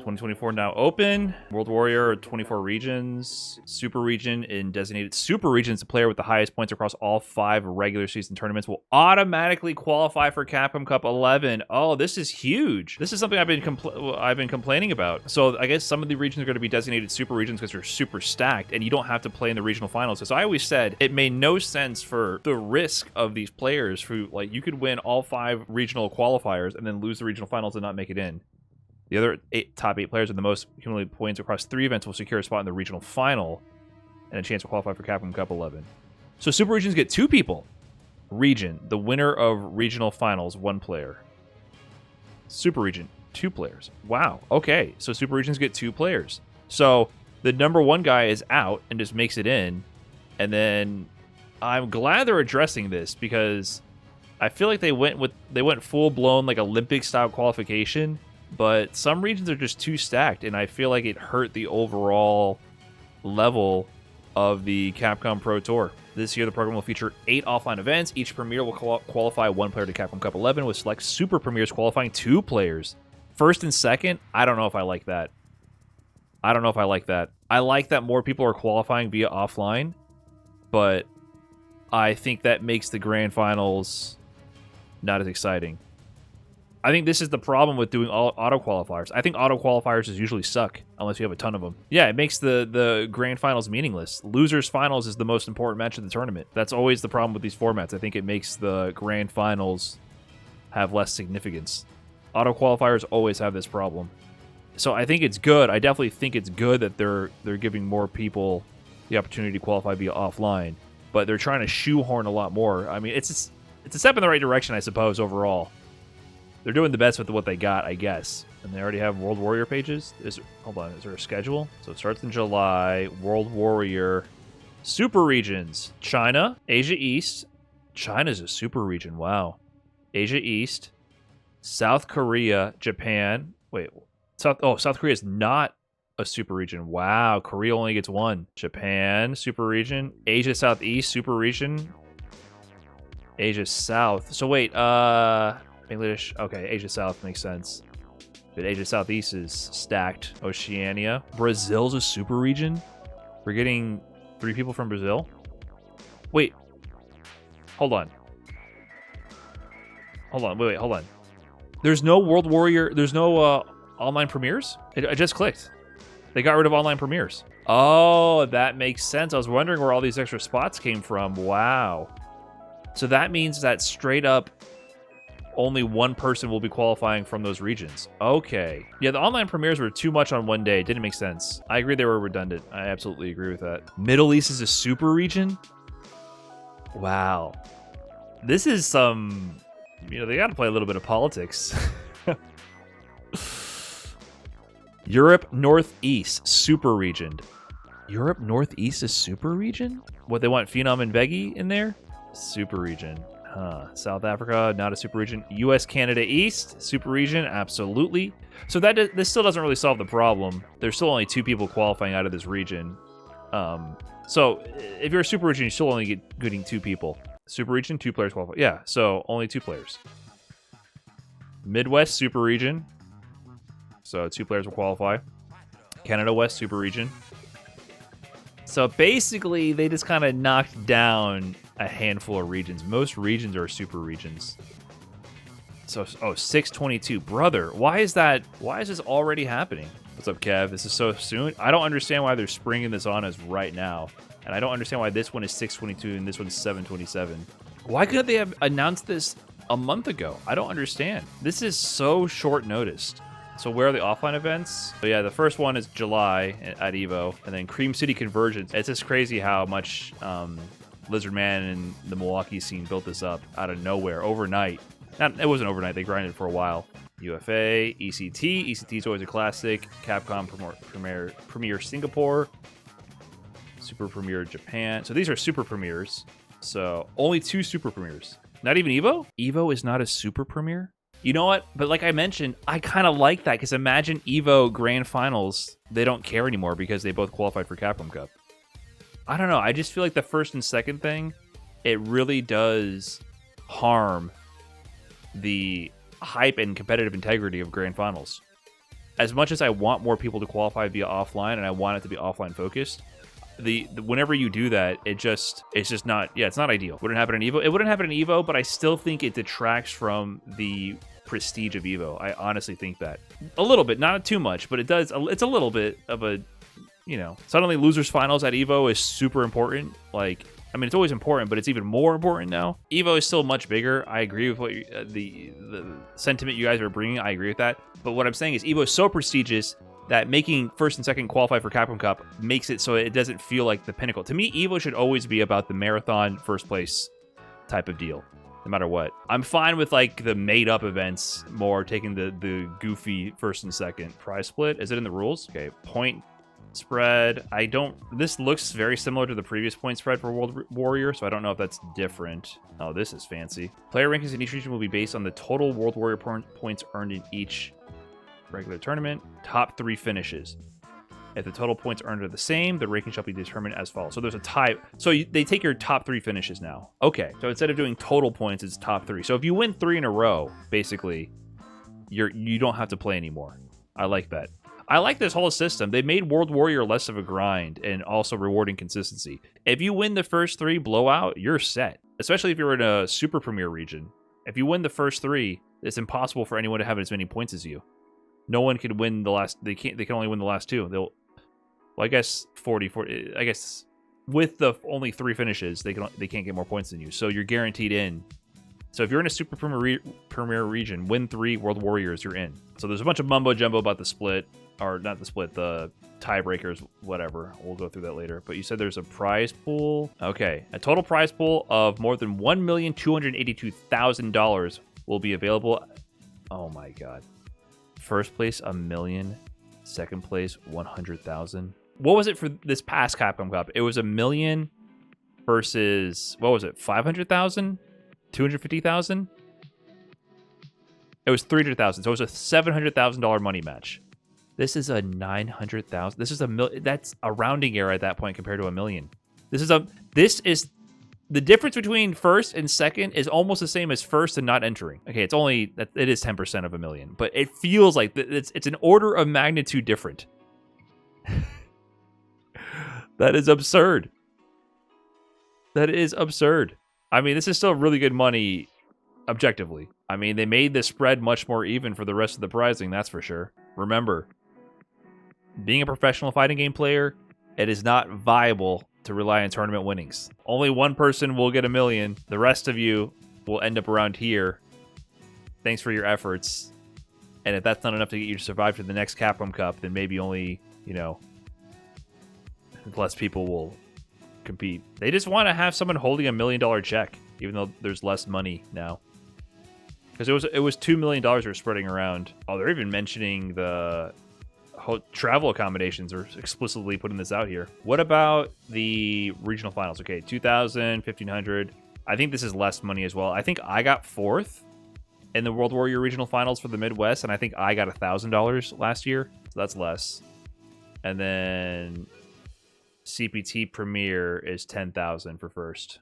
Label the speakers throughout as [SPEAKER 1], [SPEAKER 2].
[SPEAKER 1] 2024 now open. World Warrior, 24 regions. Super region in designated super regions. The player with the highest points across all 5 regular season tournaments will automatically qualify for Capcom Cup 11. Oh, this is huge. This is something I've been complaining about. So I guess some of the regions are going to be designated super regions because they're super stacked, and you don't have to play in the regional finals. So I always said it made no sense for the risk of these players who, like, you could win all 5 regional qualifiers and then lose the regional finals and not make it in. The other top 8 players with the most cumulative points across 3 events will secure a spot in the regional final and a chance to qualify for Capcom Cup 11. So super regions get 2 people. Region, the winner of regional finals, 1 player. Super region, 2 players. Wow. Okay. So super regions get 2 players. So the number 1 guy is out and just makes it in. And then I'm glad they're addressing this because I feel like they went full blown like Olympic style qualification. But some regions are just too stacked, and I feel like it hurt the overall level of the Capcom Pro Tour. This year, the program will feature 8 offline events. Each premier will qualify 1 player to Capcom Cup 11, with select super premiers qualifying 2 players. First and second, I don't know if I like that. I like that more people are qualifying via offline, but I think that makes the grand finals not as exciting. I think this is the problem with doing auto qualifiers. I think auto qualifiers usually suck unless you have a ton of them. Yeah, it makes the grand finals meaningless. Losers finals is the most important match of the tournament. That's always the problem with these formats. I think it makes the grand finals have less significance. Auto qualifiers always have this problem. So I think it's good. I definitely think it's good that they're giving more people the opportunity to qualify via offline, but they're trying to shoehorn a lot more. I mean, it's a step in the right direction, I suppose, overall. They're doing the best with what they got, I guess. And they already have World Warrior pages. Hold on, is there a schedule? So it starts in July. World Warrior. Super regions. China, Asia East. China's a super region, wow. Asia East. South Korea, Japan. Wait, South Korea is not a super region. Wow, Korea only gets 1. Japan, super region. Asia Southeast, super region. Asia South. So wait, English, okay, Asia South makes sense. But Asia Southeast is stacked. Oceania. Brazil's a super region? We're getting 3 people from Brazil? Wait. Hold on. Wait, hold on. There's no World Warrior, there's no online premieres? I just clicked. They got rid of online premieres. Oh, that makes sense. I was wondering where all these extra spots came from. Wow. So that means that straight up only 1 person will be qualifying from those regions. Okay. Yeah, the online premieres were too much on one day. It didn't make sense. I agree they were redundant. I absolutely agree with that. Middle East is a super region? Wow. This is some... they got to play a little bit of politics. Europe Northeast, super region. Europe Northeast is super region? What, they want Phenom and Veggie in there? Super region. South Africa, not a super region. US, Canada East, super region, absolutely. So this still doesn't really solve the problem. There's still only 2 people qualifying out of this region. So if you're a super region, you're still only getting 2 people. Super region, 2 players qualify. Yeah, so only 2 players. Midwest, super region. So 2 players will qualify. Canada West, super region. So basically, they just kind of knocked down a handful of regions. Most regions are super regions. So, 622. Brother, why is this already happening? What's up, Kev? This is so soon. I don't understand why they're springing this on us right now. And I don't understand why this one is 622 and this one is 727. Why couldn't they have announced this a month ago? I don't understand. This is so short noticed. So where are the offline events? So yeah, the first one is July at EVO, and then Cream City Convergence. It's just crazy how much Lizard Man and the Milwaukee scene built this up out of nowhere overnight. It wasn't overnight. They grinded for a while. UFA, ECT. ECT is always a classic. Capcom Premier Singapore. Super Premier Japan. So these are super premieres. So only 2 super premieres. Not even EVO? EVO is not a super premiere? You know what? But like I mentioned, I kind of like that because imagine EVO Grand Finals, they don't care anymore because they both qualified for Capcom Cup. I don't know. I just feel like the first and second thing, it really does harm the hype and competitive integrity of Grand Finals. as much as I want more people to qualify via offline, and I want it to be offline focused, the whenever you do that, it's just not, it's not ideal. Wouldn't happen in Evo. It wouldn't happen in Evo, but I still think it detracts from the prestige of Evo. I honestly think that a little bit, not too much, but it does. It's a little bit of a, suddenly losers finals at Evo is super important. Like, I mean, it's always important, but it's even more important now. Evo is still much bigger. I agree with what the sentiment you guys are bringing. I agree with that. But what I'm saying is Evo is so prestigious that making first and second qualify for Capcom Cup makes it so it doesn't feel like the pinnacle. To me, Evo should always be about the marathon first place type of deal, no matter what. I'm fine with like the made up events more, taking the goofy first and second. Prize split, is it in the rules? Okay, point spread. This looks very similar to the previous point spread for World Warrior, so I don't know if that's different. Oh, this is fancy. Player rankings in each region will be based on the total World Warrior points earned in each regular tournament. Top 3 finishes. If the total points earned are the same, the ranking shall be determined as follows. So there's a tie. So they take your top 3 finishes now. Okay, so instead of doing total points, it's top 3. So if you win 3 in a row, basically, you don't have to play anymore. I like that. I like this whole system. They made World Warrior less of a grind and also rewarding consistency. If you win the first 3 blowout, you're set. Especially if you're in a Super Premier region. If you win the first 3, it's impossible for anyone to have as many points as you. No one can win the last. They can only win the last 2. Well, I guess 40. I guess with the only 3 finishes, they can't get more points than you. So you're guaranteed in. So if you're in a Super Premier region, win 3 World Warriors, you're in. So there's a bunch of mumbo jumbo about the split, or not the split, the tiebreakers, whatever. We'll go through that later. But you said there's a prize pool. Okay, a total prize pool of more than $1,282,000 will be available. Oh my God. First place, $1 million. Second place, 100,000. What was it for this past Capcom Cup? It was $1 million versus, what was it, 500,000? 250,000? It was 300,000. So it was a $700,000 money match. This is a 900,000. This is that's a rounding error at that point compared to $1 million. This is the difference between first and second is almost the same as first and not entering. Okay, it is 10% of $1 million, but it feels like it's an order of magnitude different. That is absurd. That is absurd. I mean, this is still really good money objectively. I mean, they made the spread much more even for the rest of the prizing, that's for sure. Remember, being a professional fighting game player, it is not viable to rely on tournament winnings. Only one person will get $1 million. The rest of you will end up around here. Thanks for your efforts. And if that's not enough to get you to survive to the next Capcom Cup, then maybe only, less people will compete. They just want to have someone holding $1 million check, even though there's less money now. Because it was $2 million they're spreading around. Oh, they're even mentioning the travel accommodations, are explicitly putting this out here. What about the regional finals? Okay, 2,000, 1,500. I think this is less money as well. I think I got 4th in the World Warrior regional finals for the Midwest, and I think I got $1,000 last year, so that's less. And then CPT Premier is 10,000 for first.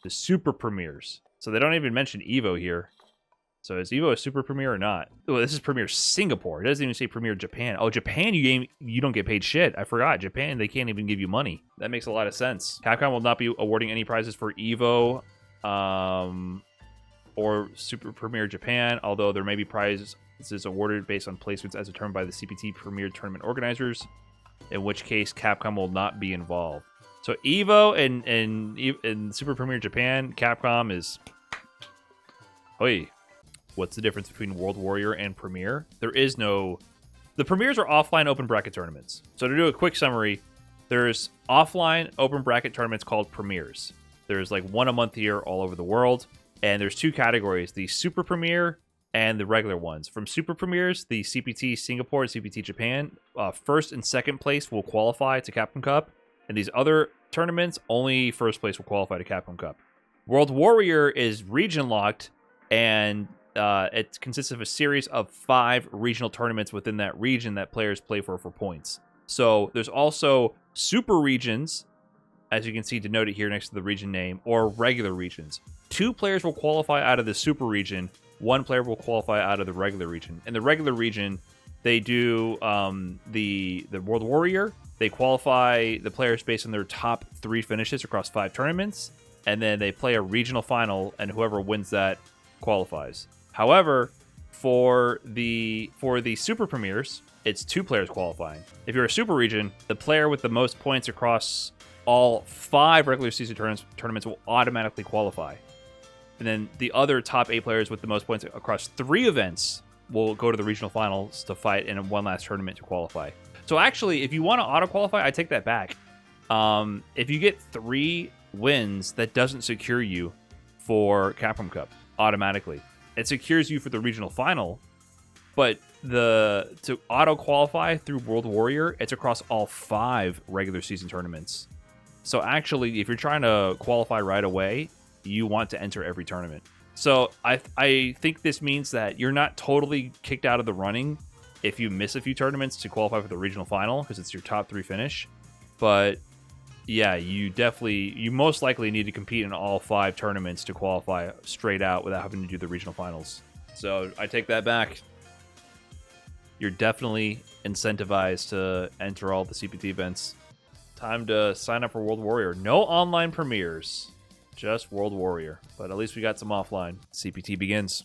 [SPEAKER 1] The Super Premiers. So they don't even mention Evo here. So is Evo a Super Premier or not? Oh, this is Premier Singapore. It doesn't even say Premier Japan. Oh, Japan, you don't get paid shit. I forgot. Japan, they can't even give you money. That makes a lot of sense. Capcom will not be awarding any prizes for Evo or Super Premier Japan, although there may be prizes awarded based on placements as determined by the CPT Premier tournament organizers, in which case Capcom will not be involved. So Evo and Super Premier Japan, Capcom is... Oi. What's the difference between World Warrior and Premier? There is no... The Premiers are offline open bracket tournaments. So to do a quick summary, there's offline open bracket tournaments called Premiers. There's like one a month here all over the world. And there's 2 categories, the Super Premier and the regular ones. From Super Premiers, the CPT Singapore and CPT Japan, first and second place will qualify to Capcom Cup. And these other tournaments, only first place will qualify to Capcom Cup. World Warrior is region locked, and it consists of a series of 5 regional tournaments within that region that players play for points. So there's also super regions, as you can see denoted here next to the region name, or regular regions. 2 players will qualify out of the super region. 1 player will qualify out of the regular region. In the regular region, They do the World Warrior. They qualify the players based on their top 3 finishes across 5 tournaments, and then they play a regional final, and whoever wins that qualifies. However, for the Super Premiers, it's 2 players qualifying. If you're a Super Region, the player with the most points across all 5 regular season tournaments will automatically qualify. And then the other top 8 players with the most points across 3 events will go to the regional finals to fight in one last tournament to qualify. So actually, if you want to auto-qualify, I take that back. If you get 3 wins, that doesn't secure you for Capcom Cup automatically. It secures you for the regional final, but to auto qualify through World Warrior, it's across all 5 regular season tournaments. So actually, if you're trying to qualify right away, you want to enter every tournament. So I think this means that you're not totally kicked out of the running if you miss a few tournaments to qualify for the regional final, because it's your top 3 finish. But yeah, you most likely need to compete in all 5 tournaments to qualify straight out without having to do the regional finals. So I take that back. You're definitely incentivized to enter all the CPT events. Time to sign up for World Warrior. No online premieres, just World Warrior. But at least we got some offline. CPT begins.